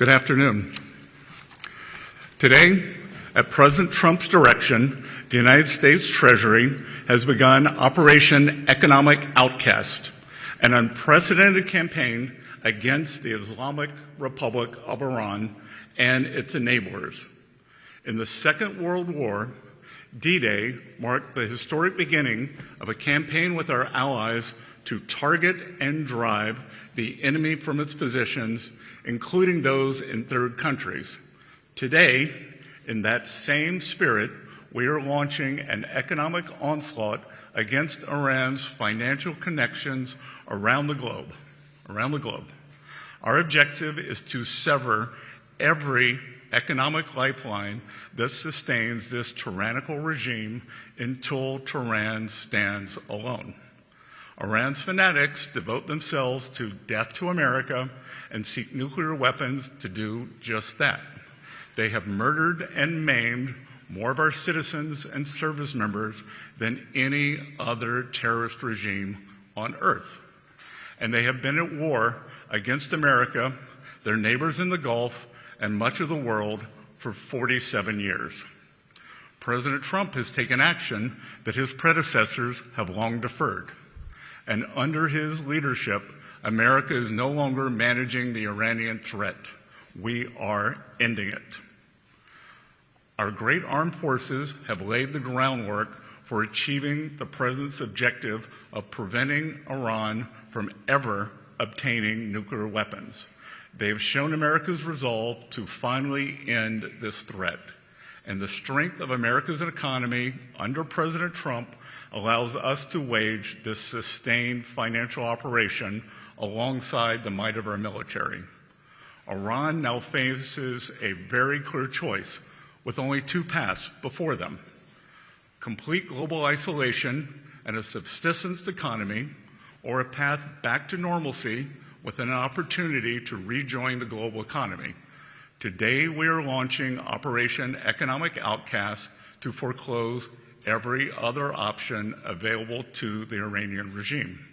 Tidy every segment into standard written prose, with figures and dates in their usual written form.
Good afternoon. Today, at President Trump's direction, the United States Treasury has begun Operation Economic Outcast, an unprecedented campaign against the Islamic Republic of Iran and its enablers. In the Second World War, D-Day marked the historic beginning of a campaign with our allies to target and drive the enemy from its positions, including those in third countries. Today, in that same spirit, we are launching an economic onslaught against Iran's financial connections around the globe. Our objective is to sever every economic lifeline that sustains this tyrannical regime until Tehran stands alone. Iran's fanatics devote themselves to death to America and seek nuclear weapons to do just that. They have murdered and maimed more of our citizens and service members than any other terrorist regime on earth. And they have been at war against America, their neighbors in the Gulf, and much of the world for 47 years. President Trump has taken action that his predecessors have long deferred. And under his leadership, America is no longer managing the Iranian threat. We are ending it. Our great armed forces have laid the groundwork for achieving the President's objective of preventing Iran from ever obtaining nuclear weapons. They have shown America's resolve to finally end this threat. And the strength of America's economy under President Trump allows us to wage this sustained financial operation alongside the might of our military. Iran now faces a very clear choice with only two paths before them: complete global isolation and a subsistence economy, or a path back to normalcy with an opportunity to rejoin the global economy. Today, we are launching Operation Economic Outcast to foreclose every other option available to the Iranian regime.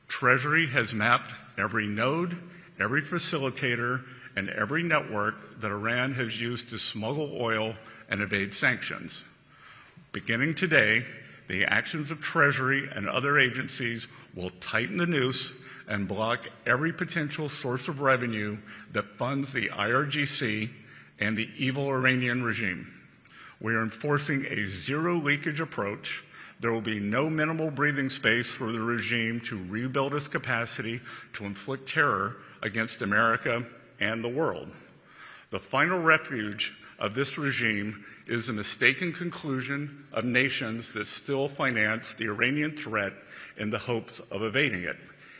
Treasury has mapped every node, every facilitator, and every network that Iran has used to smuggle oil and evade sanctions. Beginning today, the actions of Treasury and other agencies will tighten the noose and block every potential source of revenue that funds the IRGC and the evil Iranian regime. We are enforcing a zero-leakage approach. There will be no minimal breathing space for the regime to rebuild its capacity to inflict terror against America and the world. The final refuge of this regime is the mistaken conclusion of nations that still finance the Iranian threat in the hopes of evading it.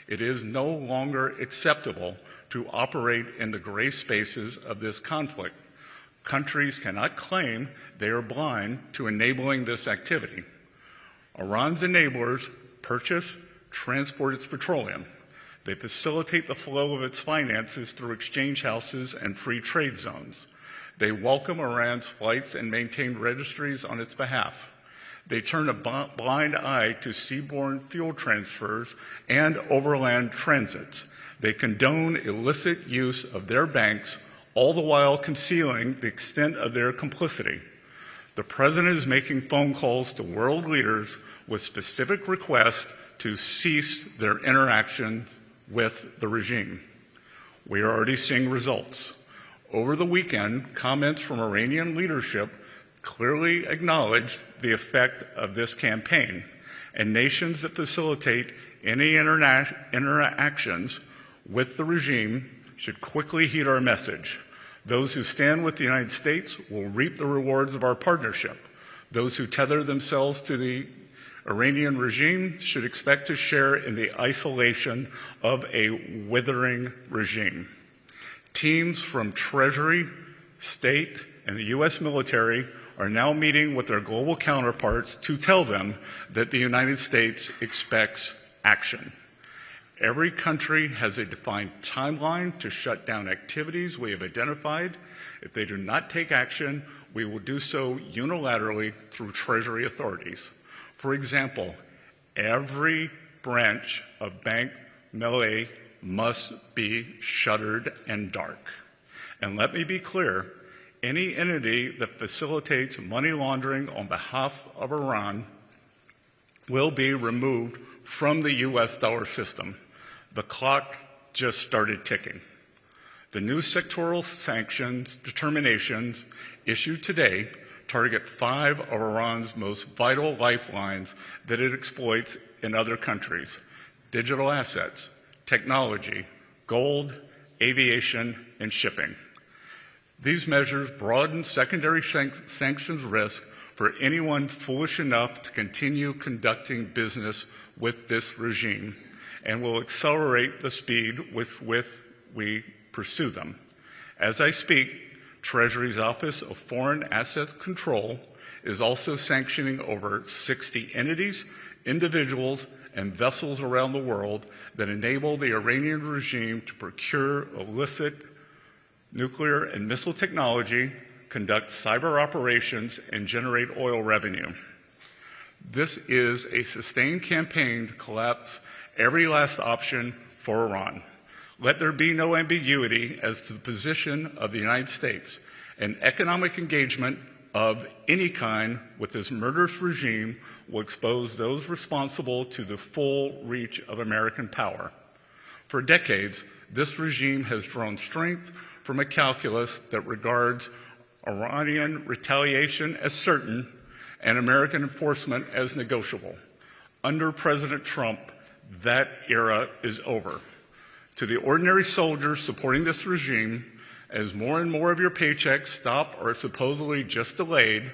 It is no longer acceptable to operate in the gray spaces of this conflict. Countries cannot claim they are blind to enabling this activity. Iran's enablers purchase, transport its petroleum. They facilitate the flow of its finances through exchange houses and free trade zones. They welcome Iran's flights and maintain registries on its behalf. They turn a blind eye to seaborne fuel transfers and overland transits. They condone illicit use of their banks, all the while concealing the extent of their complicity. The President is making phone calls to world leaders with specific requests to cease their interactions with the regime. We are already seeing results. Over the weekend, comments from Iranian leadership clearly acknowledged the effect of this campaign, and nations that facilitate any interactions with the regime should quickly heed our message. Those who stand with the United States will reap the rewards of our partnership. Those who tether themselves to the Iranian regime should expect to share in the isolation of a withering regime. Teams from Treasury, State, and the U.S. military are now meeting with their global counterparts to tell them that the United States expects action. Every country has a defined timeline to shut down activities we have identified. If they do not take action, we will do so unilaterally through Treasury authorities. For example, every branch of Bank Melay must be shuttered and dark. And let me be clear, any entity that facilitates money laundering on behalf of Iran will be removed from the U.S. dollar system. The clock just started ticking. The new sectoral sanctions determinations issued today target 5 of Iran's most vital lifelines that it exploits in other countries: digital assets, technology, gold, aviation, and shipping. These measures broaden secondary sanctions risk for anyone foolish enough to continue conducting business with this regime, and will accelerate the speed with which we pursue them. As I speak, Treasury's Office of Foreign Assets Control is also sanctioning over 60 entities, individuals, and vessels around the world that enable the Iranian regime to procure illicit nuclear and missile technology, conduct cyber operations, and generate oil revenue. This is a sustained campaign to collapse every last option for Iran. Let there be no ambiguity as to the position of the United States. An economic engagement of any kind with this murderous regime will expose those responsible to the full reach of American power. For decades, this regime has drawn strength from a calculus that regards Iranian retaliation as certain and American enforcement as negotiable. Under President Trump, that era is over. To the ordinary soldiers supporting this regime, as more and more of your paychecks stop or are supposedly just delayed,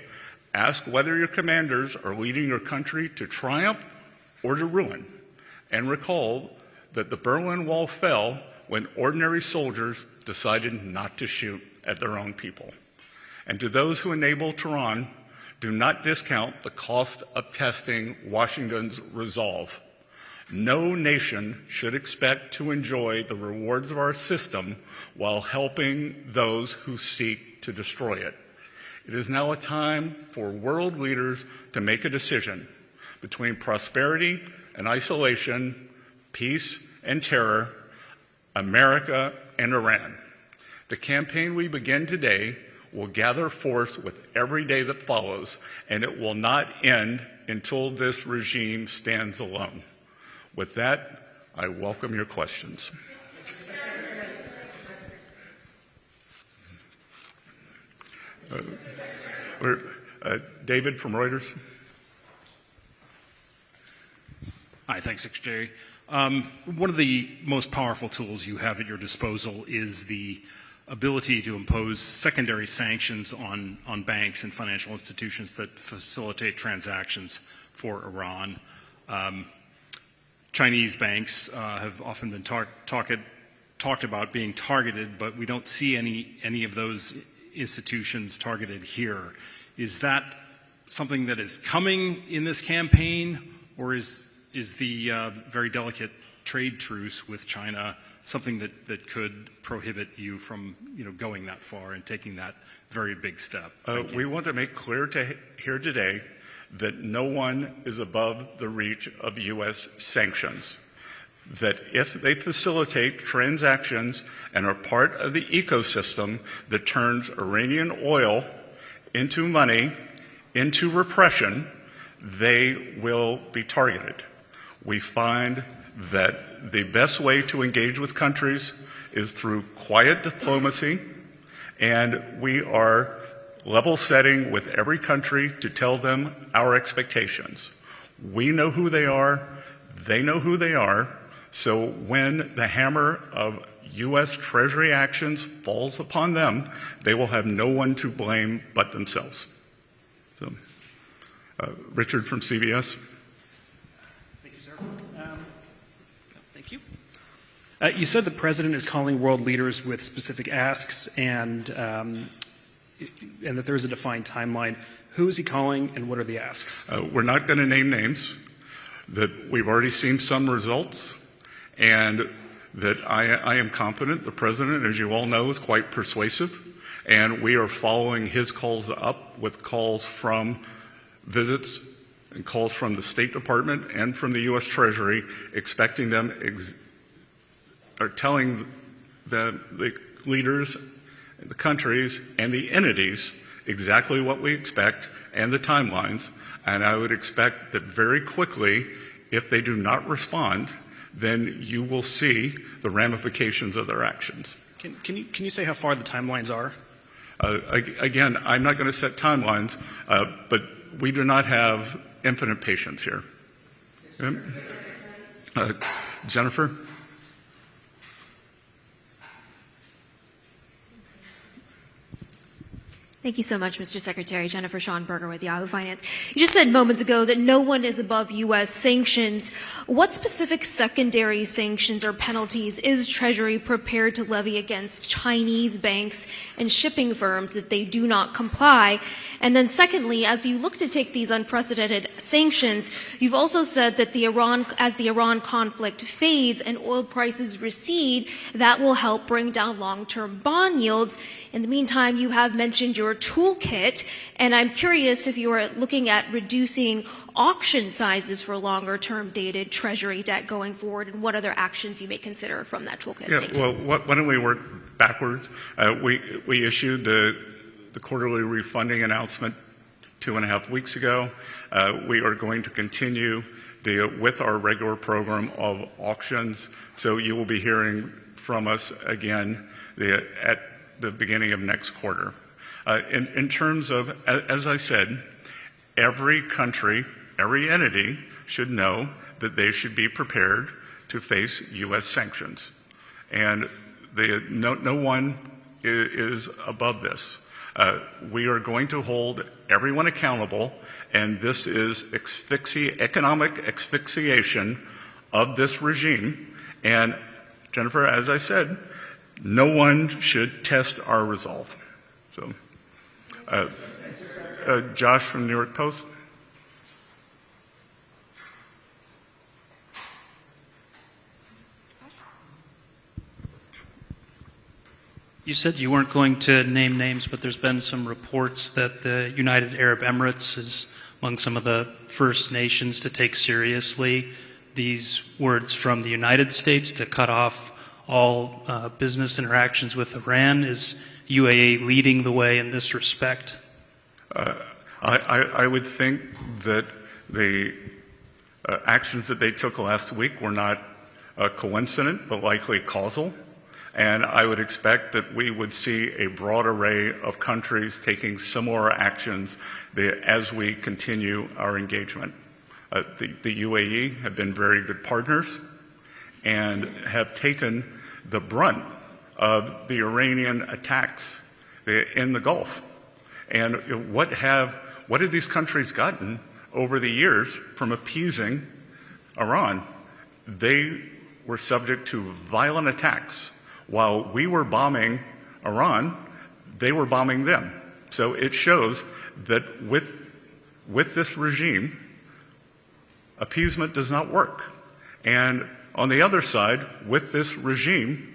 ask whether your commanders are leading your country to triumph or to ruin. And recall that the Berlin Wall fell when ordinary soldiers decided not to shoot at their own people. And to those who enable Tehran, do not discount the cost of testing Washington's resolve. No nation should expect to enjoy the rewards of our system while helping those who seek to destroy it. It is now a time for world leaders to make a decision between prosperity and isolation, peace and terror, America and Iran. The campaign we begin today will gather force with every day that follows, and it will not end until this regime stands alone. With that, I welcome your questions. David from Reuters. Hi, thanks, Secretary. One of the most powerful tools you have at your disposal is the ability to impose secondary sanctions on banks and financial institutions that facilitate transactions for Iran. Chinese banks have often been talked about being targeted, but we don't see any of those institutions targeted here. Is that something that is coming in this campaign, or is the very delicate trade truce with China something that could prohibit you from going that far and taking that very big step? We want to make clear here today that no one is above the reach of U.S. sanctions, that if they facilitate transactions and are part of the ecosystem that turns Iranian oil into money, into repression, they will be targeted. We find that the best way to engage with countries is through quiet diplomacy, and we are level setting with every country to tell them our expectations. We know who they are, they know who they are, so when the hammer of U.S. Treasury actions falls upon them, they will have no one to blame but themselves. So, Richard from CBS. Thank you, sir. Thank you. You said the president is calling world leaders with specific asks and that there is a defined timeline. Who is he calling and what are the asks? We're not going to name names. That we've already seen some results, and that I am confident the president, as you all know, is quite persuasive, and we are following his calls up with calls from visits and calls from the State Department and from the U.S. Treasury, expecting them or telling the leaders the countries, and the entities exactly what we expect and the timelines. And I would expect that very quickly, if they do not respond, then you will see the ramifications of their actions. Can you say how far the timelines are? Again, I'm not going to set timelines, but we do not have infinite patience here. Jennifer? Thank you so much, Mr. Secretary. Jennifer Schonberger with Yahoo Finance. You just said moments ago that no one is above U.S. sanctions. What specific secondary sanctions or penalties is Treasury prepared to levy against Chinese banks and shipping firms if they do not comply? And then secondly, as you look to take these unprecedented sanctions, you've also said that as the Iran conflict fades and oil prices recede, that will help bring down long-term bond yields. In the meantime, you have mentioned your toolkit, and I'm curious if you are looking at reducing auction sizes for longer-term dated Treasury debt going forward, and what other actions you may consider from that toolkit. Yeah, well, why don't we work backwards? We issued the quarterly refunding announcement 2.5 weeks ago. We are going to continue with our regular program of auctions, so you will be hearing from us again at the beginning of next quarter. In terms of, as I said, every country, every entity should know that they should be prepared to face U.S. sanctions. And no one is above this. We are going to hold everyone accountable, and this is economic asphyxiation of this regime. And Jennifer, as I said, no one should test our resolve. So, Josh from New York Post. You said you weren't going to name names, but there's been some reports that the United Arab Emirates is among some of the first nations to take seriously these words from the United States to cut off all business interactions with Iran. Is UAE leading the way in this respect? I would think that the actions that they took last week were not coincident, but likely causal. And I would expect that we would see a broad array of countries taking similar actions as we continue our engagement. The UAE have been very good partners and have taken the brunt of the Iranian attacks in the Gulf. And what have these countries gotten over the years from appeasing Iran? They were subject to violent attacks. While we were bombing Iran, they were bombing them. So it shows that with this regime, appeasement does not work. And on the other side, with this regime,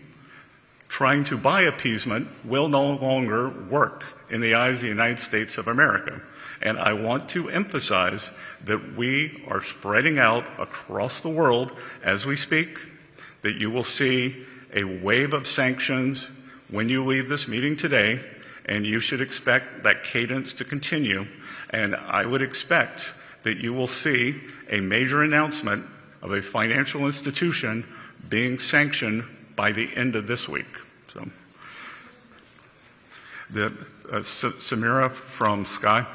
trying to buy appeasement will no longer work in the eyes of the United States of America. And I want to emphasize that we are spreading out across the world as we speak, that you will see a wave of sanctions when you leave this meeting today, and you should expect that cadence to continue. And I would expect that you will see a major announcement of a financial institution being sanctioned by the end of this week. So, Samira from Sky.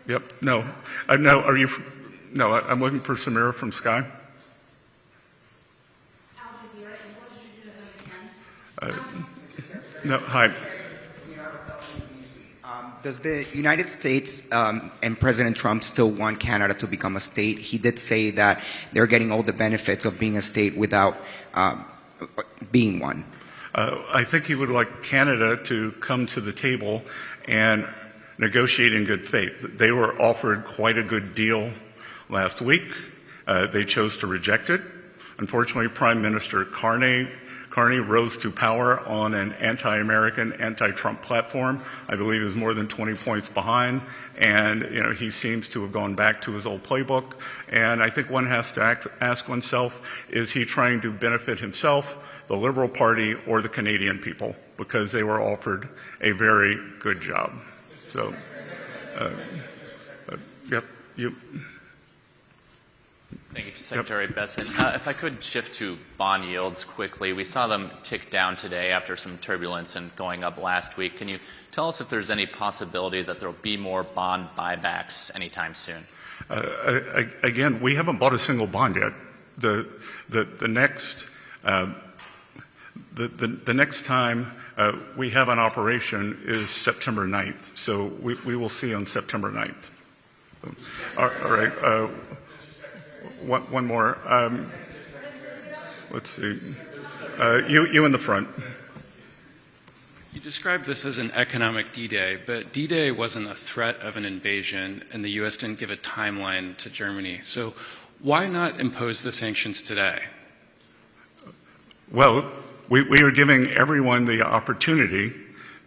Yep. No. No. Are you? No. I'm looking for Samira from Sky. No. Hi. Does the United States and President Trump still want Canada to become a state? He did say that they're getting all the benefits of being a state without being one. I think he would like Canada to come to the table and negotiate in good faith. They were offered quite a good deal last week. They chose to reject it. Unfortunately, Prime Minister Carney Carney rose to power on an anti-American, anti-Trump platform. I believe he was more than 20 points behind, and he seems to have gone back to his old playbook. And I think one has to ask oneself, is he trying to benefit himself, the Liberal Party, or the Canadian people? Because they were offered a very good job. So, yep, you. Thank you to Secretary Bessent. If I could shift to bond yields quickly. We saw them tick down today after some turbulence and going up last week. Can you tell us if there's any possibility that there will be more bond buybacks anytime soon? Again, we haven't bought a single bond yet. The next time we have an operation is September 9th. So we will see on September 9th. All right. One more. Let's see. You in the front. You described this as an economic D-Day, but D-Day wasn't a threat of an invasion, and the U.S. didn't give a timeline to Germany. So why not impose the sanctions today? Well, we are giving everyone the opportunity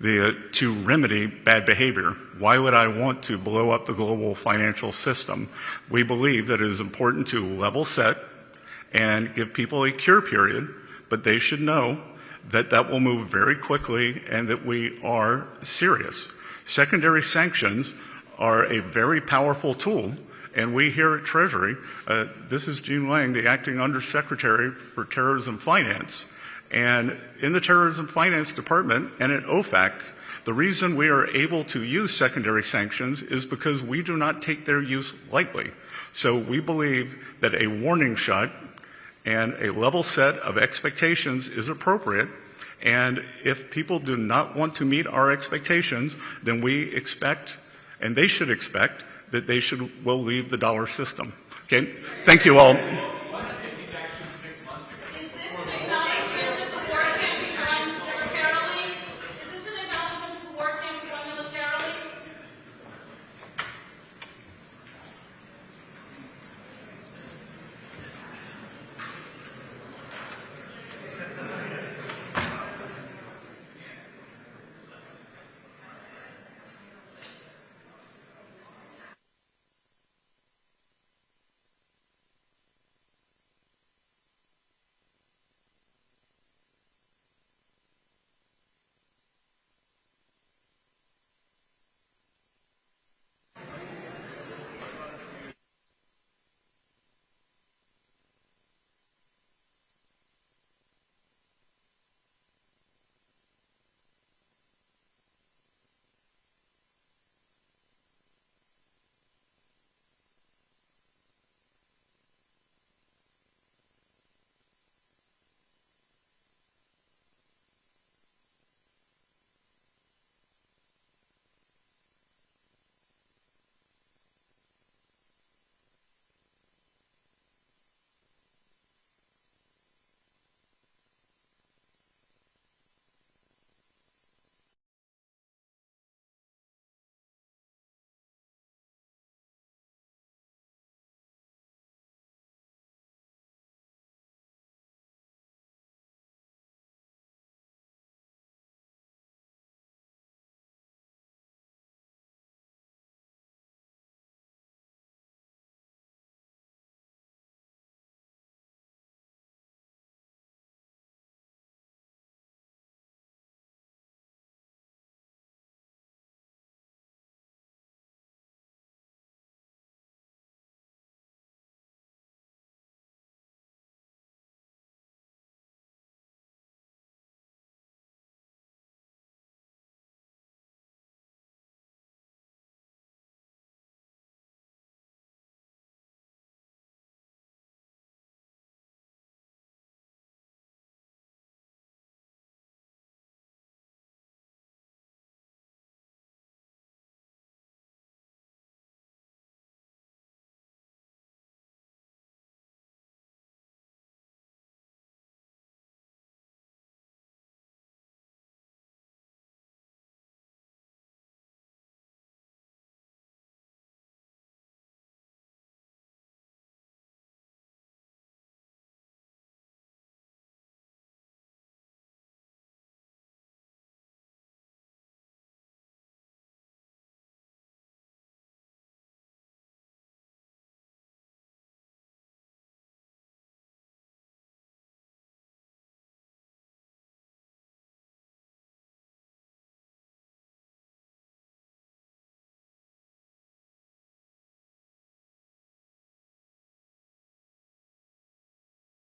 to remedy bad behavior. Why would I want to blow up the global financial system? We believe that it is important to level set and give people a cure period, but they should know that that will move very quickly and that we are serious. Secondary sanctions are a very powerful tool, and we here at Treasury, this is Gene Lang, the acting Undersecretary for Terrorism Finance, and in the Terrorism Finance Department and at OFAC, the reason we are able to use secondary sanctions is because we do not take their use lightly. So we believe that a warning shot and a level set of expectations is appropriate. And if people do not want to meet our expectations, then we expect, and they should expect, that they will leave the dollar system. Okay? Thank you all.